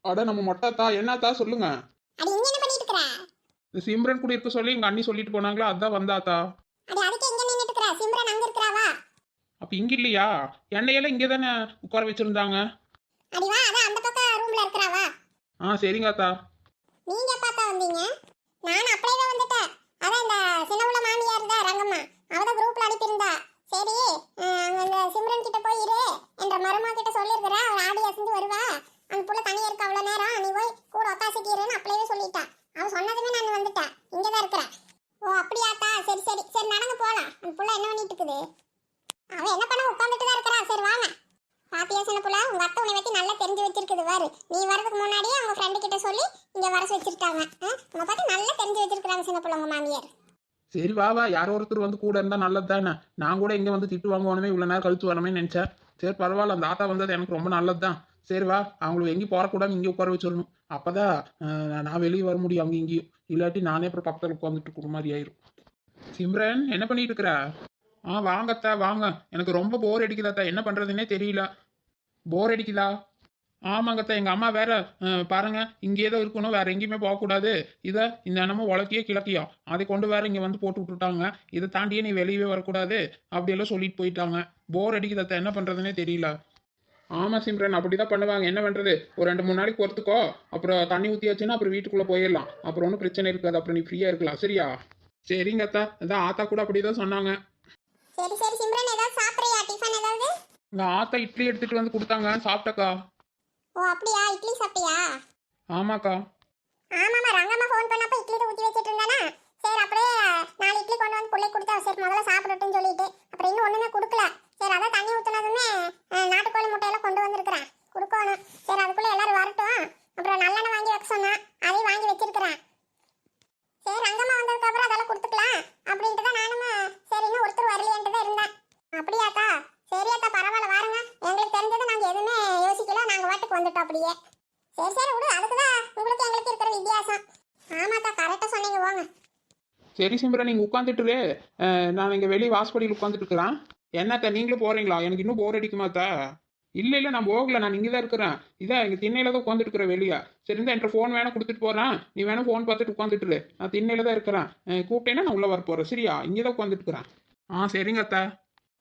அட நம்ம மொட்டாத்தா என்னத்தா சொல்லுங்க. அடி இங்க என்ன பண்ணிட்டு இருக்கற? இந்த சிம்ரன் கூட இருக்க சொல்லி எங்க அண்ணி சொல்லிட்டு போனாங்களா, அதான் வந்தாத்தா. அடி அதுக்கு எங்க நின்னுட்டு இருக்கற? சிம்ரன் அங்க இருக்கறாவா? அப்ப இங்க இல்லையா? என்னையெல்லாம் இங்கே தானே உட்கார வச்சிருந்தாங்க. அடி வா, அதான் அந்த பக்கம் ரூம்ல இருக்கறாவா? சரிங்க அத்தா. நீங்க எப்பா வந்தீங்க? நான் அப்படியே வந்துட்டேன். அதான் இந்த சின்னவுல மாமியார் தான் ரங்கம்மா. அவத குரூப்ல அனுப்பியிருந்தா. சரி, அங்க இந்த சிம்ரன் கிட்ட போய் இரு என்ற மருமா கிட்ட சொல்லியிருக்கிறா. அவ ஆடி அசைஞ்சு வருவா. அந்த புள்ள தனியா இருக்க அவ்வளவு நேரம் நீ போய் கூட ஒத்தாசிக்கு இருன்னு அப்படியே சொல்லிட்டா. அவ சொன்னதுமே நான் வந்துட்டேன். இங்கதான் இருக்கிறேன். ஓ அப்படியாத்தா, சரி சரி சரி நடந்து போலாம். அந்த புள்ள என்ன பண்ணிட்டு இருக்குது? அவ என்ன பண்ண உட்காந்துட்டு தான் இருக்கிறா. சரி வாங்க. பாத்தியா சின்ன புள்ள, உங்க அத்தை உன்னை பத்தி நல்லா தெரிஞ்சு வச்சிருக்குது பாரு. நீ வரதுக்கு முன்னாடியே அவங்க ஃப்ரெண்டு கிட்ட சொல்லி இங்க வர வச்சிருக்காங்க. உன்னை பத்தி நல்லா தெரிஞ்சு வச்சிருக்காங்க சின்ன புள்ள உங்க மாமியார். சரி வா வா, யாரோ ஒருத்தர் வந்து கூட இருந்தா நல்லது தானே. நான் கூட இங்க வந்து திட்டு வாங்குவானுமே இவ்வளவு நேரம் கழிச்சு வரமே நினைச்சேன். சரி பரவாயில்ல, அந்த ஆத்தா வந்தது எனக்கு ரொம்ப நல்லது தான். சரி வா, அவங்களுக்கு எங்கேயும் போறக்கூடாது, இங்கே உட்கார வச்சிடணும். அப்பதான் நான் வெளியே வர முடியும் அங்கே இங்கேயும். இல்லாட்டி நானே அப்புறம் பக்கத்தில் உட்காந்துட்டு இருக்கிற மாதிரி ஆயிரும். சிம்ரன் என்ன பண்ணிட்டு இருக்கிற? வாங்கத்தா வாங்க. எனக்கு ரொம்ப போர் அடிக்குதாத்தா, என்ன பண்றதுன்னே தெரியல. போர் அடிக்குதா? ஆமாங்கத்தா, எங்க அம்மா வேற பாருங்க இங்கே தான் இருக்கணும், வேற எங்கேயுமே போகக்கூடாது. இதை இந்த என்னமோ உலக்கியோ கிழக்கியோ அதை கொண்டு வேற இங்க வந்து போட்டு விட்டுட்டாங்க. இதை தாண்டியே நீ வெளியவே வரக்கூடாது அப்படியெல்லாம் சொல்லிட்டு போயிட்டாங்க. போர் அடிக்குதாத்தா, என்ன பண்றதுன்னே தெரியல. ஆமா சிம்ரன், அப்படிதான் பண்ணுவாங்க. என்ன பண்றது, ஒரு 2-3 நாளைக்கு பொறுத்துக்கோ. அப்புறம் தண்ணி ஊத்தியாச்சுன்னா அப்புறம் வீட்டுக்குள்ள போயிடலாம். அப்புறம் ஒன்றும் பிரச்சனை இருக்காது. அப்புறம் நீ ஃப்ரீயா இருக்கலாம். சரியா? சரிங்க அத்தா. அதான் ஆத்தா கூட அப்படிதான் சொன்னாங்க. சரி சரி சிம்ரன், ஏதாவது சாப்பிடுறியா? டிஃபன் ஏதாவது? இந்த ஆத்தா இட்லி எடுத்துட்டு வந்து கொடுத்தாங்க, சாப்பிட்டக்கா. ஓ அப்படியா, இட்லி சாப்பிட்டியா? ஆமாக்கா. ஆமாமா, ரங்கம்மா ஃபோன் பண்ணப்ப இட்லி தான் ஊத்தி வச்சிட்டு இருந்தானா. சரி அப்படியே 4 இட்லி கொண்டு வந்து புள்ளை கொடுத்தா. சரி முதல்ல சாப்பிடட்டும்னு சொல்லிட்டு அப்புறம் இன்னும் ஒண்ணுமே கொடுக்கல. சரி அதான் தண்ணி ஊத்துனதுமே நாட்டுக்கோழி முட்டையெல்லாம் கொண்டு வந்திருக்கிறேன், கொடுக்கணும். சரி அதுக்குள்ள எல்லாரும் வரட்டும். அப்புறம் நல்லெண்ணெய் வாங்கி வைக்க சொன்னா, அதையும் வாங்கி வச்சிருக்கிறேன். சரி ரங்கம்மா வந்ததுக்கு அப்புறம் அதெல்லாம் கொடுத்துக்கலாம் அப்படின்ட்டு தான் நானும் சரி இன்னும் ஒருத்தர் வரலையேன்ட்டு தான் இருந்தேன். அப்படியாத்தா? சரியாத்தா, பரவாயில்ல வாருங்க. எங்களுக்கு தெரிஞ்சது நாங்க எதுவுமே யோசிக்கல, நாங்க வாட்டுக்கு வந்துட்டோம் அப்படியே. சரி சரி விடு, அதுக்குதான் உங்களுக்கு எங்களுக்கு இருக்கிற வித்தியாசம். ஆமாக்கா, கரெக்டா சொன்னீங்க. போங்க. சரி சிம்ரன், நீங்க உட்காந்துட்டு நான் இங்க வெளியே வாசப்படியில் உட்காந்துட்டு இருக்கிறேன். என்னத்தா நீங்களும் போறீங்களா? எனக்கு இன்னும் போர் அடிக்குமாத்தா? இல்ல இல்ல, நான் போகல, நான் இங்கே தான் இருக்கிறேன். இதான் எங்க திண்ணையில தான் உட்காந்துட்டு இருக்கிறேன் வெளியே. சரி இருந்தா என்கிட்ட ஃபோன் வேணா கொடுத்துட்டு போறேன். நீ வேணா ஃபோன் பார்த்துட்டு உட்காந்துட்டு நான் திண்ணையில தான் இருக்கிறேன். கூப்பிட்டேன்னா நான் உள்ள வர போறேன். சரியா? இங்கே தான் உட்காந்துட்டு இருக்கிறேன். சரிங்க அத்தா.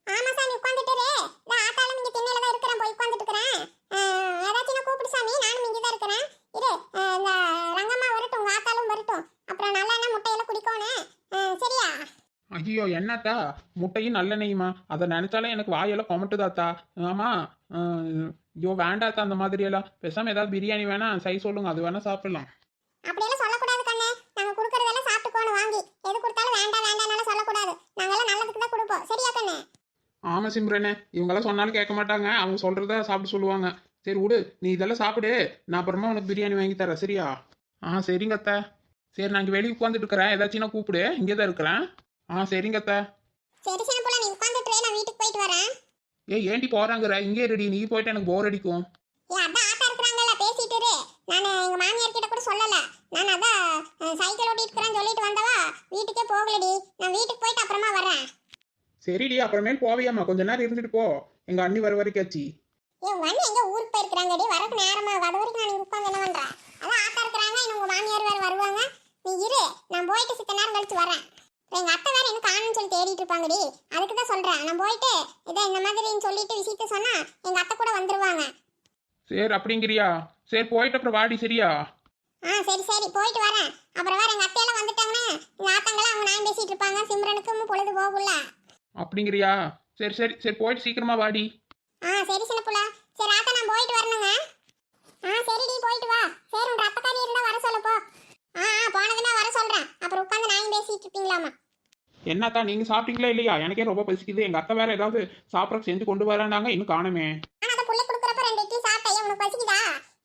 ஆமா சாமி, உட்கார்ந்துட்டு இரு. நான் ஆத்தாலும் இங்க திண்ணையில தான் இருக்கிறேன், போய் உட்கார்ந்துட்டு இருக்கிறேன். ஏதாச்சும் கூப்பிடு சாமி, நானும் இங்க தான் இருக்கிறேன். இரு, இந்த ரங்கம்மா வரட்டும், உங்க ஆத்தாலும் வரட்டும். அப்புறம் நல்லெண்ணெய் முட்டையெல்லாம் குடிக்கணும். சரியா? ஐயோ என்னத்தா, முட்டையும் நல்லெண்ணெயுமா? அதை நினைச்சாலே எனக்கு வாயெல்லாம் கொமட்டுதாத்தா. ஆமா. ஐயோ வேண்டாத்தா, அந்த மாதிரி எல்லாம் பேசாம ஏதாவது பிரியாணி வேணா செய்ய சொல்லுங்க, அது வேணா சாப்பிடலாம். அப்படியெல்லாம் சொல்லக்கூடாது கண்ணே. நாங்க குடுக்கறதெல்லாம் சாப்பிட்டுக்கோணும் வாங்கி. எது கொடுத்தாலும் வேண்டாம் வேண்டாம்னால சொல்லக்கூடாது. நாங்கெல்லாம் நல்லதுக்கு தான் கொடுப்போம். சரியா கண்ணே? ஆமா சிம்ரனே, இவங்கெல்லாம் சொன்னாலும் கேட்க மாட்டாங்க, அவங்க சொல்றத சாப்பிட சொல்லுவாங்க. சரி விடு, நீ இதெல்லாம் சாப்பிடு, நான் அப்புறமா உனக்கு பிரியாணி வாங்கி தரேன். சரியா? சரிங்க அத்தா. சரி நான் இங்கே வெளியே உட்காந்துட்டு இருக்கிறேன், ஏதாச்சும் நான் கூப்பிடு, இங்கே தான் இருக்கிறேன். சரிங்க அத்தா. சரி சின்ன புள்ள, நீ உட்கார்ந்துட்டு இரு, நான் வீட்டுக்கு போயிட்டு வரேன். ஏன்டி போறாங்கிற? இங்கே ரெடி, நீ போயிட்டு எனக்கு போர் அடிக்கும். அதான் ஆத்தா இருக்கிறாங்கல்ல, பேசிட்டு இரு. நான் எங்க மாமியார் கிட்ட கூட சொல்லல. நான் அதான் சைக்கிள் ஓட்டிட்டு இருக்கிறேன்னு சொல்லிட்டு வந்தவா, வீட்டுக்கே போகலடி. நான் வீட்டுக்கு போயிட்டு அப்புறமா வரேன். சரிடி, அப்புறமேல் போவியாமா? கொஞ்ச நேரம் இருந்துட்டு போ, எங்க அண்ணி வர வரைக்காச்சு. உங்க அண்ணன் எங்க ஊருக்கு போயிருக்கிறாங்கடி, வரக்கு நேரமா அது வரைக்கும் நான் உட்காந்து என்ன பண்றேன்? அதான் ஆத்தா இருக்கிறாங்க, இன்னும் உங்க மாமியார் வேற வருவாங்க. நீ இரு, நான் போயிட்டு சித்த நேரம் கழிச்சு வரேன். எங்க அத்தை வேற இன்னும் காணும்னு சொல்லி தேடிட்டு இருப்பாங்கடி. அதுக்கு தான் சொல்றேன், நான் போயிட்டு இதை இந்த மாதிரின்னு சொல்லிட்டு விஷயத்த சொன்னா எங்க அத்தை கூட வந்துருவாங்க. சரி அப்படிங்கிறியா? சரி போயிட்டு அப்புறம் வாடி. சரியா? சரி சரி, போயிட்டு வரேன். அப்புறம் வேற எங்க அத்தையெல்லாம் வந்துட்டாங்கன்னா இந்த ஆத்தங்களாம் அவங்க நான் பேசிட்டு இருப்பாங்க, சிம்ரனுக்கும் பொழுது போகும்ல. அப்படிங்கிறியா? சரி சரி சரி, போயிட்டு சீக்கிரமா வாடி. சரி சின்ன புள்ள. சரி ஆத்தா, நான் போயிட்டு வரணுங்க. சரிடி, போயிட்டு வா. சரி உங்க அத்தைக்காரி இருந்தா வர சொல்ல போ. போனதுமே வர சொல்றேன். அப்புறம் உட்காந்து நாயும் பேசிட்டு இருப்பீங்களாமா. என்னத்தா நீங்க சாப்பிட்டீங்களா இல்லையா? எனக்கே ரொம்ப பசிக்குது. எங்க அத்தை வேற ஏதாவது சாப்பிட செஞ்சு கொண்டு வரேன்னாங்க, இன்னும் காணுமே. ஆனா அந்த புள்ள குடுக்கறப்ப 2 இட்லி சாப்பிட்டேன். உனக்கு பசிக்குதா?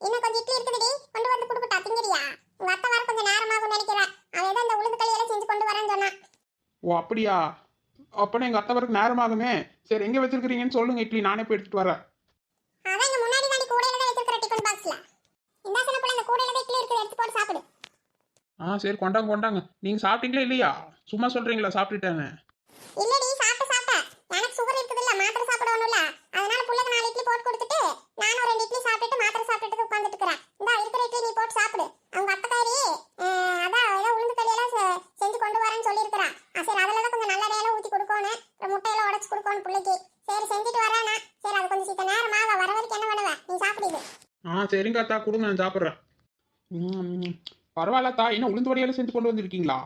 இன்னும் கொஞ்சம் இட்லி இருக்குதுடி, கொண்டு வந்து குடுக்கட்டா, திங்கறியா? உங்க அத்தை வர கொஞ்சம் நேரமாகும் நினைக்கிறேன். அவ ஏதோ அந்த உளுந்து களி எல்லாம் செஞ்சு கொண்டு வரேன்னு சொன்னா. ஓ அப்படியா? அப்பனா எங்க அத்தை வரக்கு நேரமாகுமே. சரி எங்க வச்சிருக்கீங்கன்னு சொல்லுங்க, இட்லி நானே போய் எடுத்துட்டு வரேன். அதான் இங்க முன்னாடி தாண்டி கூடையில தான் வச்சிருக்கிற டிஃபன் பாக்ஸ்ல. இந்த சின்ன புள்ள, இந்த கூடையில தான் இட்லி இருக்குது, எடுத்து போட்டு சாப்பிடு. சரி கொண்டாங்க கொண்டாங்க. நீங்க சாப்பிட்டீங்களா இல்லையா? சும்மா சொல்றீங்களா சாப்பிட்டுட்டேன்னு? இல்லடி, சாப்பிட்டேன். எனக்கு சுகர் இருக்குது இல்ல, மாத்திரை சாப்பிடணும்ல. அதனால புள்ளைக்கு 4 இட்லி போட்டு கொடுத்துட்டு நானும் 2 இட்லி சாப்பிட்டுட்டு மாத்திரை சாப்பிட்டுட்டு உட்கார்ந்துட்டு இருக்கேன். இந்தா சரிங்க அத்தா, கொடுங்க, நான் சாப்பிட்றேன். பரவாயில்லத்தா, என்ன உளுந்து வடையெல்லாம் செஞ்சு கொண்டு வந்திருக்கீங்களா?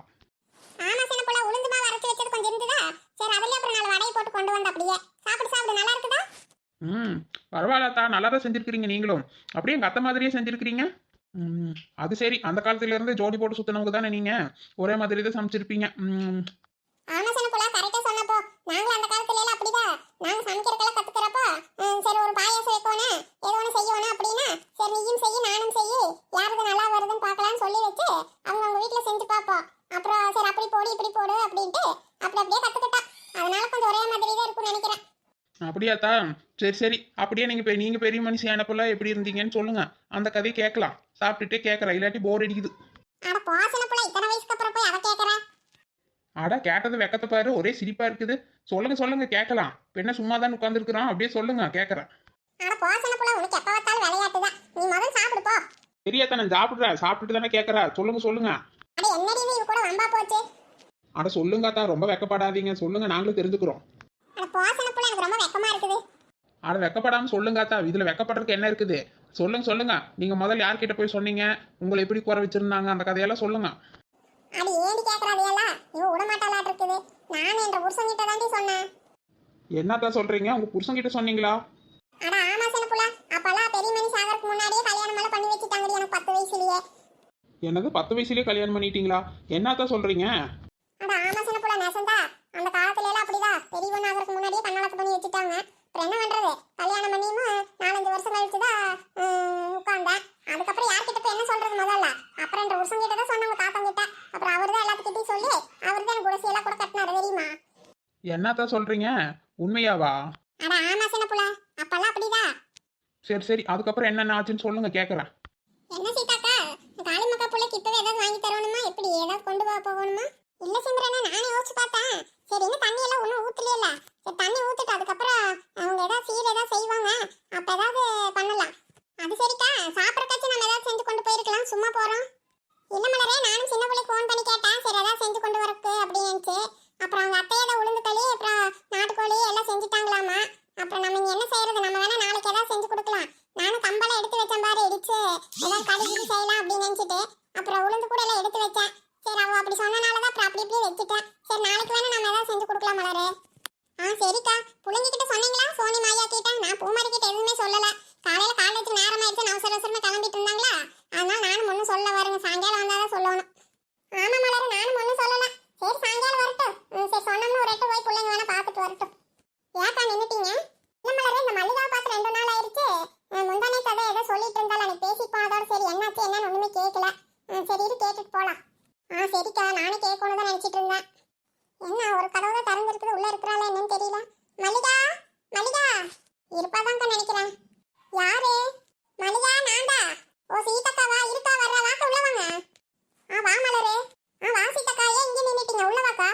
ஆமா சின்ன புள்ள, உளுந்து மாவு அரைச்சு வச்சது கொஞ்சம் இருந்ததா, சரி அதுலயே அப்புறம் 4 வடையை போட்டு கொண்டு வந்த. அப்படியே சாப்பிடு சாப்பிடு, நல்லா இருக்குதா? ம் பரவாயில்லத்தா, நல்லா தான் செஞ்சுருக்கிறீங்க நீங்களும். அப்படியே எங்கள் அத்தை மாதிரியே செஞ்சுருக்கிறீங்க. அது சரி, அந்த காலத்துல இருந்து ஜோடி போட்டு சுத்தினவங்க தானே நீங்க, ஒரே மாதிரி தான் சமைச்சிருப்பீங்க. ஆமா சின்ன புள்ள, கரெக்டா சொன்னப்போ. நாங்க அந்த காலத்துல எல்லாம் அப்படிதான். நாங்க சமைக்கிறதுக்கெல்லாம் கத்துக்கிறப்போ சரி ஒரு பாயாசம் வைக்கணும், ஏதோ ஒன்று செய்யணும் அப்படின்னா சரி நீயும் செய்ய நானும் செய்ய, யாருக்கு நல்லா வருதுன்னு பார்க்கலாம்னு சொல்லி வச்சு அவங்க வீட்டுல செஞ்சு பார்ப்போம். அப்புறம் சரி அப்படி போடு இப்படி போடு அப்படின்ட்டு அப்படியே கத்துக்கிட்டா. அதனால கொஞ்சம் ஒரே மாதிரி தான் இருக்கும்னு நினைக்கிறேன். அப்படியாத்தா, சரி சரி, அப்படியே நீங்க பெரிய மனுஷன் போல எப்படி இருந்தீங்கன்னு சொல்லுங்க, அந்த கதையை கேட்கலாம். சாப்பிட்டுட்டே கேட்கறேன், இல்லாட்டி போர் அடிக்குது. அட போ சின்ன புள்ள, இத்தனை வயசுக்கு அப்புறம் போய் அதை கேட்கற? அட கேட்டது வெக்கத்தை பாரு, ஒரே சிரிப்பா இருக்குது. சொல்லுங்க சொல்லுங்க கேட்கலாம். பெண்ண சும்மா தான் உட்காந்துருக்குறான், அப்படியே சொல்லுங்க கேட்கறேன். அட போ சின்ன புள்ள, உனக்கு எப்ப பார்த்தாலும் விளையாட்டு தான். நீ முதல்ல சாப்பிடு போ. சரியாத்தா, நான் சாப்பிட்றேன், சாப்பிட்டுட்டு தானே கேட்கறா. சொல்லுங்க சொல்லுங்க. அட என்னடி இது கூட வம்பா போச்சு. அட சொல்லுங்கத்தா, ரொம்ப வெக்கப்படாதீங்க, சொல்லுங்க, நாங்களும் தெரிஞ்சுக்கிறோம். அட போ சின்ன புள்ள, எனக்கு ரொம்ப வெக்கமா இருக்குது. அட வெக்கப்படாம சொல்லுங்காத்தா, இதுல வெக்கப்படுறதுக்கு என்ன இருக்குது? சொல்லுங்க சொல்லுங்க. நீங்க முதல்ல யார்கிட்ட போய் சொன்னீங்க, உங்களை எப்படி குறை வச்சிருந்தாங்க, அந்த கதையெல்லாம் சொல்லுங்க. அடி ஏண்டி கேக்குறாதையெல்லாம், இவ விட மாட்டாளாட்டு இருக்குது. நான் என்ற புருஷன்கிட்ட தாண்டி சொன்னேன். என்னத்தா சொல்றீங்க, உங்க புருஷன்கிட்ட சொன்னீங்களா? அட ஆமா சின்ன புள்ள, அப்பெல்லாம் பெரிய மணி சாகருக்கு முன்னாடியே கல்யாணம் எல்லாம் பண்ணி வச்சுட்டாங்கடி எனக்கு 10 வயசுலயே. என்னது 10 வயசுலயே கல்யாணம் பண்ணிட்டீங்களா? என்னத்தா சொல்றீங்க? அட ஆமா சின்ன புள்ள, நெசந்தா. அந்த காலத்துல எல்லாம் அப்படிதான், பெரிய பொண்ணு ஆகறதுக்கு முன்னாடியே கண்ணாலத்து பண்ணி வச்சுட்டாங்க. அப்புறம் என்ன பண்றது, கல்யாணம் பண்ணியும் 4-5 வருஷம் கழிச்சுதான் உட்கார்ந்தேன். அதுக்கப்புறம் யார்கிட்ட போய் என்ன சொல்றது முதல்ல? அப்புறம் என்ற புருஷன் கிட்ட தான் சொன்னாங்க, தாத்தா கிட்ட. அப்புறம் அவர் தான் எல்லாத்துக்கிட்டையும் சொல்லி அவர் தான் எனக்கு குடிசையெல்லாம் கூட கட்டினாரு தெரியுமா? என்னத்தா சொல்றீங்க, உண்மையாவா? அட ஆமா சின்ன புள்ள, அப்பெல்லாம் அப்படிதான். சரி சரி, அதுக்கப்புறம் என்னென்ன ஆச்சுன்னு சொல்லுங்க கேட்கறேன். என்ன சீதாக்கா, காளிமக்கா பிள்ளைக்கு இப்பவே ஏதாவது வாங்கி தரணுமா, எப்படி ஏதாவது கொண்டு போகணுமா? இல்ல சிம்ரனே, நானே யோசிச்சு பார்த்தேன். சரி இன்னும் தண்ணி எல்லாம் ஒன்றும் ஊற்றலையில, சரி தண்ணி ஊற்றிட்டு அதுக்கப்புறம் அவங்க ஏதாவது சீர் ஏதாவது செய்வாங்க, அப்போ ஏதாவது பண்ணலாம். அது சரிக்கா, சாப்பிட்றக்காச்சும் நம்ம ஏதாவது செஞ்சு கொண்டு போயிருக்கலாம், சும்மா போகிறோம். இல்ல மலரே, நானும் சின்ன பிள்ளைக்கு ஃபோன் பண்ணி கேட்டேன், சரி ஏதாவது செஞ்சு கொண்டு வரக்கு அப்படின்னு. அப்புறம் அவங்க அத்தையை தான் உளுந்து களி அப்புறம் நாட்டுக்கோழி எல்லாம் செஞ்சுட்டாங்களாமா. அப்புறம் நம்ம இங்க என்ன செய்யறது, நம்ம வேணா நாளைக்கு ஏதாவது செஞ்சு கொடுக்கலாம். நானும் கம்பெல்லாம் எடுத்து வச்சேன் பாரு, இடிச்சு ஏதாவது கழுவி செய்யலாம் அப்படின்னு நினைச்சிட்டு அப்புறம் உளுந்து கூட எல்லாம் எடுத்து வச்சேன். சரி அவ அப்படி சொன்னனாலதான் அப்புறம் அப்படி இப்படியே வச்சுட்டேன். சரி நாளைக்கு வேணா நம்ம ஏதாவது செஞ்சு கொடுக்கலாம் மலரு. சரிக்கா, பிள்ளைங்க கிட்ட சொன்னீங்களா? சோனி மாயா கிட்ட நான் பூமாரி கிட்ட எதுவுமே சொல்லல. காலையில காலேஜ் நேரம் ஆயிடுச்சு, அவசர அவசரமா கிளம்பிட்டு இருந்தாங்களா, அதனால நானும் ஒன்றும் சொல்ல வருங்க, சாயங்காலம் வந்தாதான் சொல்லணும். ஆமா மலரு, நானும் ஒன்றும் சொல்லல. சரி சாயங்காலம் வரட்டும். சரி சொன்னோம்னு ஒரு 8 போய் பிள்ளைங்க வேணா பார்த்துட்டு வரட்டும். ஏக்கா நின்னுட்டீங்க? இல்ல மலரு, இந்த மல்லிகாவை பார்த்து 2 நாள் ஆயிடுச்சு. முந்தானே கதை ஏதோ சொல்லிட்டு இருந்தாலும் அன்னைக்கு பேசிட்டு போனதோட சரி என்னாச்சு என்னன்னு ஒண்ணுமே கேட்கல. சரி இரு கேட்டுட்டு போலாம். சரிக்கா, நானே கேட்கணும் தான் நினைச்சிட்டு இருந்தேன். என்ன ஒரு கதவு தான் திறந்துருக்குது, உள்ள இருக்கிறாளா என்னன்னு தெரியல. மல்லிகா, மல்லிகா இருப்பாதான்க்கா நினைக்கிறேன். யாரு? மல்லிகா, நான்தா. ஓ சீதக்காவா, இருக்கா வர்ற, வாக்க உள்ள வாங்க. வா மலரு. வா சீதக்கா, ஏன் இங்கே நின்னுட்டீங்க, உள்ள வாக்கா.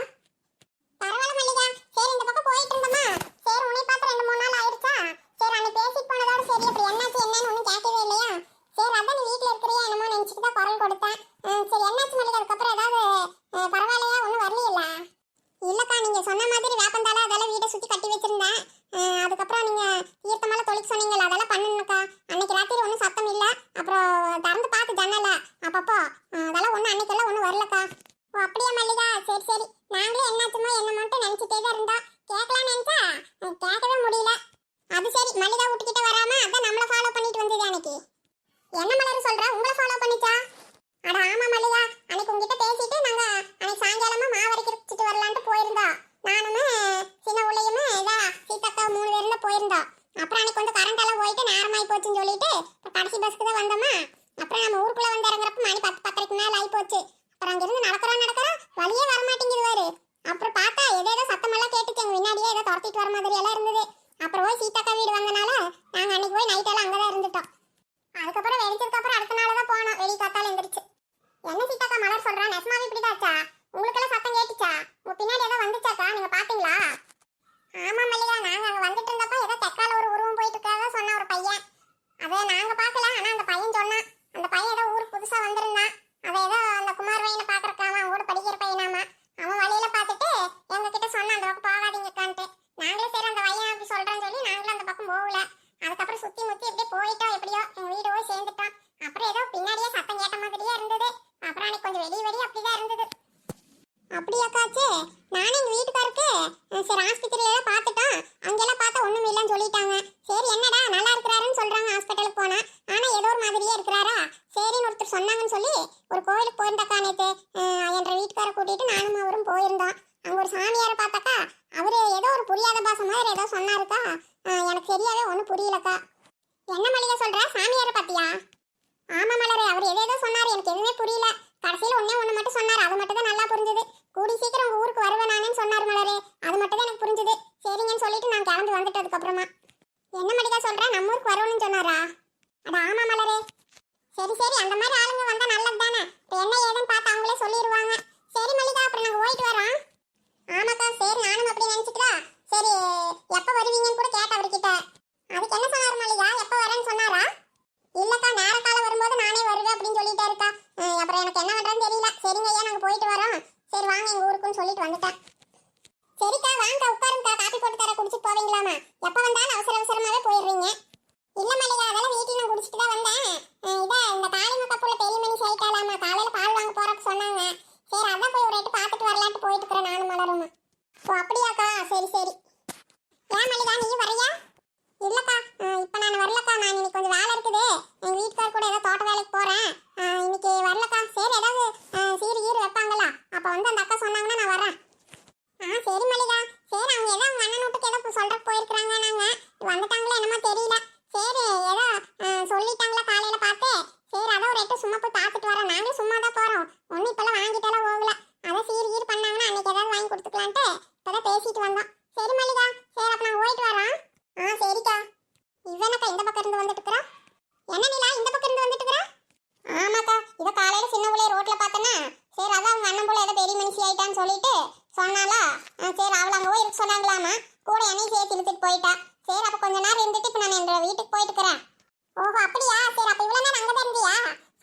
பரவாயில்ல மல்லிகா, சரி இந்த பக்கம் போயிட்டு இருந்தோமா, சரி உன்னை பார்த்து 2-3 நாள் ஆயிடுச்சா, சரி அன்னைக்கு பேசிட்டு போனதோட சரி அப்படி என்னாச்சு என்னன்னு ஒன்றும் கேட்கவே இல்லையா, சரி அதான் நீ வீட்டில் இருக்கிறியா என்னமோ நினச்சிட்டு தான் குரல் கொடுத்தேன். சரி என்னாச்சு மல்லிகா, அதுக்கப்புறம் ஏதாவது பரவாயில்லையா, ஒன்றும் வரலையில்ல? இல்லக்கா, நீங்க சொன்ன மாதிரி வேப்பந்தால அதெல்லாம் வீட்டை சுற்றி கட்டி வச்சிருந்தேன். அதுக்கப்புறம் நீங்க தீர்த்தமெல்லாம் தொளிக்க சொன்னீங்களா, அதெல்லாம் பண்ணுங்கக்கா. அன்னைக்கு ராத்திரி ஒன்றும் சத்தம் இல்லை, அப்புறம் திறந்து பார்த்து ஜன்னல அப்பப்போ அதெல்லாம் ஒன்றும் அன்னைக்கெல்லாம் ஒன்றும் வரலக்கா. ஓ அப்படியா மல்லிகா, சரி சரி, நாங்களே என்னாச்சுமோ என்ன மட்டும் நினச்சிட்டே தான் இருந்தோம். கேட்கலான்னு நினச்சா கேட்கவே முடியல. அது சரி, மல்லிகா வீட்டுக்கிட்ட வராம அதான் நம்மளை ஃபாலோ பண்ணிட்டு வந்தது அன்னைக்கு. என்ன மலர் சொல்ற, உங்களை ஃபாலோ பண்ணிச்சா? அட ஆமா மல்லிகா, அன்னைக்கு உங்ககிட்ட பேசிட்டு நாங்க அன்னைக்கு சாயங்காலமா மாவரைக்கு வச்சுட்டு வரலான்ட்டு போயிருந்தோம். நானுமே சின்ன உள்ளையுமே இதா சீதாக்கா 3 பேர்ல போயிருந்தோம். அப்புறம் அன்னைக்கு வந்து கரண்ட் எல்லாம் போயிட்டு நேரமாயி போச்சுன்னு சொல்லிட்டு கடைசி பஸ்க்கு தான் வந்தோமா. அப்புறம் நம்ம ஊருக்குள்ள வந்து இறங்குறப்ப மணி 10-10:30 மேல ஆகி போச்சு. அப்புறம் அங்கிருந்து நடக்கிறோம் வழியே வர மாட்டேங்குது வாரு. அப்புறம் பார்த்தா ஏதோ சத்தமெல்லாம் கேட்டுச்சு, எங்க முன்னாடியே ஏதோ துரத்திட்டு வர மாதிரி எல்லாம் இருந்தது. அப்புறம் போய் சீதாக்கா வீடு வந்தனால நாங்க அன்னைக்கு போய் நைட்டெல்லாம் அங்கதான் இருந்துட்டோம். அதுக்கப்புறம் வெடிச்சதுக்கு அப்புறம் அடுத்த நாள் தான் போனோம், வெளியே காத்தால எந்திரிச்சு. என்ன சீதாக்கா மலர் சொல்றா, நெசமாவே இப்படிதாச்சா? உங்களுக்கெல்லாம் சத்தம் கேட்டுச்சா? உங்க பின்னாடி ஏதோ வந்துச்சாக்கா, நீங்க பாத்தீங்களா? ஆமா மல்லிகா, நாங்க அங்க வந்துட்டு இருந்தப்ப ஏதோ தெக்கால ஒரு உருவம் போயிட்டு இருக்கதா சொன்ன ஒரு பையன். அதை நாங்க பாக்கல, ஆனா அந்த பையன் சொன்னான். அந்த பையன் ஏதோ ஊருக்கு புதுசா வந்திருந்தான். அதை ஏதோ அந்த குமார் பையனை பாக்குறக்காம அவன் கூட படிக்கிற பையனாமா. அவன் வழியில பாத்துட்டு எங்க கிட்ட சொன்னான் அந்த பக்கம் போகாதீங்கக்கான்ட்டு. நாங்களே சரி அந்த பையன் அப்படி சொல்றேன்னு சொல்லி நாங்களும் அந்த பக்கம் போகல. அதுக்கப்புறம் சுத்தி முத்தி இப்படியே போயிட்டோம், எப்படியோ எங்க வீடு போய் சேர்ந்துட்டோம். அப்புறம் ஏதோ பின்னாடியே சத்தம் கேட்ட மாதிரியே இருந்தது. அப்புறம் அன்னைக்கு கொஞ்சம் வெடி வெடி அப்படிதான் இருந்தது. அப்படியாக்காச்சு, நானும் எங்க வீட்டுக்காருக்கு சரி ஆஸ்பத்திரியில பார்த்துட்டோம், அங்கெல்லாம் பார்த்தா ஒண்ணும் இல்லைன்னு சொல்லிட்டாங்க. சரி என்னடா நல்லா இருக்கிறாருன்னு சொல்றாங்க ஹாஸ்பிட்டலுக்கு போனா, ஆனா ஏதோ ஒரு மாதிரியே இருக்கிறாரா, சரின்னு ஒருத்தர் சொன்னாங்கன்னு சொல்லி ஒரு கோயிலுக்கு போயிருந்தாக்கா நேத்து. என்ற வீட்டுக்கார கூட்டிட்டு நானும் அவரும் போயிருந்தோம். அங்க ஒரு சாமியாரை பார்த்தாக்கா அவரு ஏதோ ஒரு புரியாத பாசை மாதிரி ஏதோ சொன்னாருக்கா. எனக்கு சரியாவே ஒன்றும் புரியலக்கா. என்ன மளிகை சொல்ற, சாமியாரை பார்த்தியா? ஆமா மலரே, அவர் ஏதேதோ சொன்னாரு, எனக்கு எதுவுமே புரியல. கடைசியில் ஒண்ணு மட்டும் சொன்னாரு, அது மட்டும் தான் நல்லா புரிஞ்சுது. கூடி சீக்கிரம் உங்க ஊருக்கு வருவேன் நானேன்னு சொன்னாரு மலரே, அது மட்டும் தான் எனக்கு புரிஞ்சுது. சரிங்கன்னு சொல்லிட்டு நான் கிளம்பி வந்துட்டதுக்கு அப்புறமா. என்ன மளிகை சொல்ற, நம்ம ஊருக்கு வருவோம்னு சொன்னாரா? அது ஆமா மலரே. சரி சரி, அந்த மாதிரி ஆளுங்க வந்தா நல்லது தானே, இப்போ என்ன ஏதுன்னு பார்த்து அவங்களே சொல்லிடுவாங்க. சரி மளிகா, அப்புறம் நாங்கள் போயிட்டு வரோம். ஆமாக்கா, சரி நானும் அப்படி நினைச்சிட்டா. சரி எப்போ வருவீங்கன்னு கூட கேட்ட அவர்கிட்ட. அதுக்கு என்ன சொன்னார் மளிகா, எப்போ வரேன்னு சொன்னாரா? இல்லக்கா, நேர காலம் வரும்போது நானே வருவேன் அப்படின்னு சொல்லிட்டே இருக்கா. அப்புறம் எனக்கு என்ன பண்றதுன்னு தெரியல. சரிங்க ஐயா, நாங்கள் போயிட்டு வரோம். சரி வாங்க எங்க ஊருக்குன்னு சொல்லிட்டு வந்துட்டேன். சரிக்கா வாங்க உட்காருங்கக்கா, காப்பி போட்டு தர, குடிச்சிட்டு போவீங்களாமா? எப்போ வந்தாலும் அவசர அவசரமாவே போயிடுறீங்க. இல்ல மளிகா, அதெல்லாம் வீட்டில் நான் குடிச்சிட்டு தான் வந்தேன். இந்த காளிம கப்புல பெரிய மணி சைட்டாலாமா, காலையில பால் வாங்க போறப்ப சொன்னாங்க. சரி அதான் போய் ஒரு எட்டு பார்த்துட்டு வரலான்ட்டு போயிட்டு இருக்கிறேன் நானும் மலரும். ஓ அப்படியாக்கா, சரி சரி. ஏன் மளிகா, நீ வரையா? இல்லக்கா, இப்போ நான் வரலக்கா, நான் இன்னைக்கு கொஞ்சம் வேலை இருக்குது. எங்கள் வீட்டுக்கார் கூட ஏதோ தோட்ட வேலைக்கு போகிறேன், இன்னைக்கு வரலக்கா. சரி ஏதாவது சீரு கீறு வைப்பாங்களா, அப்போ வந்து அந்த அக்கா சொன்னாங்கன்னா நான் வரேன். சரி மளிகா. சரி அவங்க ஏதோ அவங்க அண்ணன் வீட்டுக்கு ஏதோ சொல்கிறக்கு போயிருக்கிறாங்க, நாங்கள் வந்துட்டாங்களோ என்னமோ தெரியல. சரி ஏதோ சொல்லிட்டாங்களா காலையில் பார்த்து. சரி அதான் ஒரு எட்டு சும்மா போய் பார்த்துட்டு வரேன். நாங்களும் சும்மா தான் போகிறோம், ஒன்றும் இப்போல்லாம் வாங்கிட்டாலும் போகல. அதான் சீரு கீறு பண்ணாங்கன்னா அன்னைக்கு ஏதாவது வாங்கி கொடுத்துக்கலான்ட்டு இப்போதான் பேசிட்டு வந்தோம். சரி மளிகா, சரி அப்போ நாங்கள் போயிட்டு வரோம். சரிக்கா. இவனக்கா இந்த பக்கம் இருந்து வந்துட்டு இருக்கிறா? என்ன நிலா இந்த பக்கம் இருந்து வந்துட்டு இருக்கிறா? ஆமாக்கா, இதை காலையில சின்ன பிள்ளைய ரோட்ல பார்த்தேன்னா, சரி அதான் அவங்க அண்ணன் போல ஏதோ பெரிய மனுஷி ஆயிட்டான்னு சொல்லிட்டு சொன்னாலா. சரி அவளை அங்கே போய் இருக்க சொன்னாங்களாமா, கூட என்னையும் சேர்த்து இழுத்துட்டு போயிட்டா. சரி அப்போ கொஞ்ச நேரம் இருந்துட்டு இப்போ நான் என் வீட்டுக்கு போயிட்டு இருக்கிறேன். ஓஹோ அப்படியா, சரி அப்போ இவ்வளோ நேரம் அங்கே தான் இருந்தியா?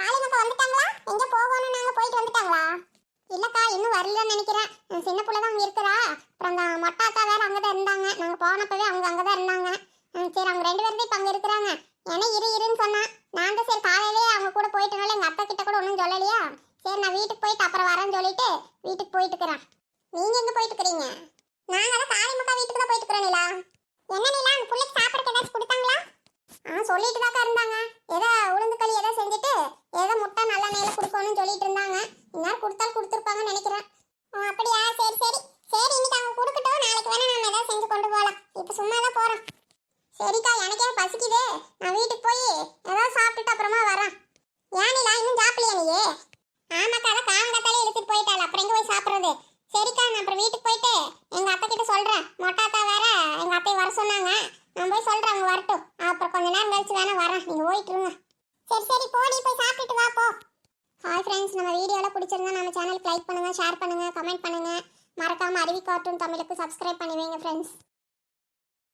காளிமக்கா வந்துட்டாங்களா, எங்கே போகணும் நாங்கள் போயிட்டு வந்துட்டாங்களா? இல்லக்கா இன்னும் வரலன்னு நினைக்கிறேன். சின்ன பிள்ளை தான் அங்கே இருக்கிறா. அப்புறம் அந்த மொட்டாக்கா வேற அங்கே தான் இருந்தாங்க, நாங்கள் போனப்பவே அவங்க அங்கே தான் இருந்தாங்க. சரி அவங்க ரெண்டு பேரும் இப்போ அங்கே இருக்கிறாங்க. ஏன்னா இருன்னு சொன்னா, நான் தான் சரி காலையிலே அவங்க கூட போயிட்டனால எங்கள் அப்பா கிட்ட கூட ஒன்றும் சொல்லலையா. சரி நான் வீட்டுக்கு போயிட்டு அப்புறம் வரேன்னு சொல்லிட்டு வீட்டுக்கு போயிட்டு இருக்கிறேன். நீங்கள் எங்கே போயிட்டு இருக்கிறீங்க? நாங்கள் தான் காளிமக்கா வீட்டுக்கு தான் போயிட்டு இருக்கிறோம். நிலா என்ன நிலா, அந்த பிள்ளைக்கு சாப்பிட்றதுக்கு ஏதாச்சும் கொடுத்தாங்களா? சொல்லிட்டு தாக்கா இருந்தாங்க, ஏதோ உளுந்து களி ஏதோ செஞ்சுட்டு ஏதோ முட்டை நல்ல நேரம் கொடுக்கணும்னு சொல்லிட்டு இருந்தாங்க. இந்நேரம் கொடுத்தாலும் கொடுத்துருப்பாங்கன்னு நினைக்கிறேன். அப்படியா, சரி சரி. சரி இன்னைக்கு அவங்க கொடுக்கட்டும், நாளைக்கு வேணா நம்ம ஏதாவது செஞ்சு கொண்டு போகலாம். இப்போ சும்மா தான் போகிறோம். சரிக்கா, எனக்கே பசிக்குது, நான் வீட்டுக்கு போய் ஏதாவது சாப்பிட்டுட்டு அப்புறமா வரேன். ஏனிலா இன்னும் சாப்பிடலையா நீ? ஆமாக்கா, அதை காமங்கத்தாலே எடுத்துட்டு போயிட்டாள், அப்புறம் எங்கே போய் சாப்பிட்றது? சரிக்கா, நான் அப்புறம் வீட்டுக்கு போயிட்டு எங்கள் அத்தை கிட்ட சொல்கிறேன். மொட்டாத்தா வேற எங்கள் அத்தையை வர சொன்னாங்க, நான் போய் சொல்கிறேன் அவங்க வரட்டும். அப்புறம் கொஞ்ச நேரம் கழிச்சு வேணா வரேன், நீங்கள் போயிட்டு இருங்க. சரி சரி போடி, போய் சாப்பிட்டுட்டு வா போ. ஹாய் ஃப்ரெண்ட்ஸ், நம்ம வீடியோவில் பிடிச்சிருந்தா நம்ம சேனலுக்கு லைக் பண்ணுங்கள், ஷேர் பண்ணுங்கள், கமெண்ட் பண்ணுங்கள். மறக்காமல் அருவி கார்ட்டூன் தமிழுக்கு சப்ஸ்கிரைப் பண்ணி வைங்க ஃப்ரெண்ட்ஸ்.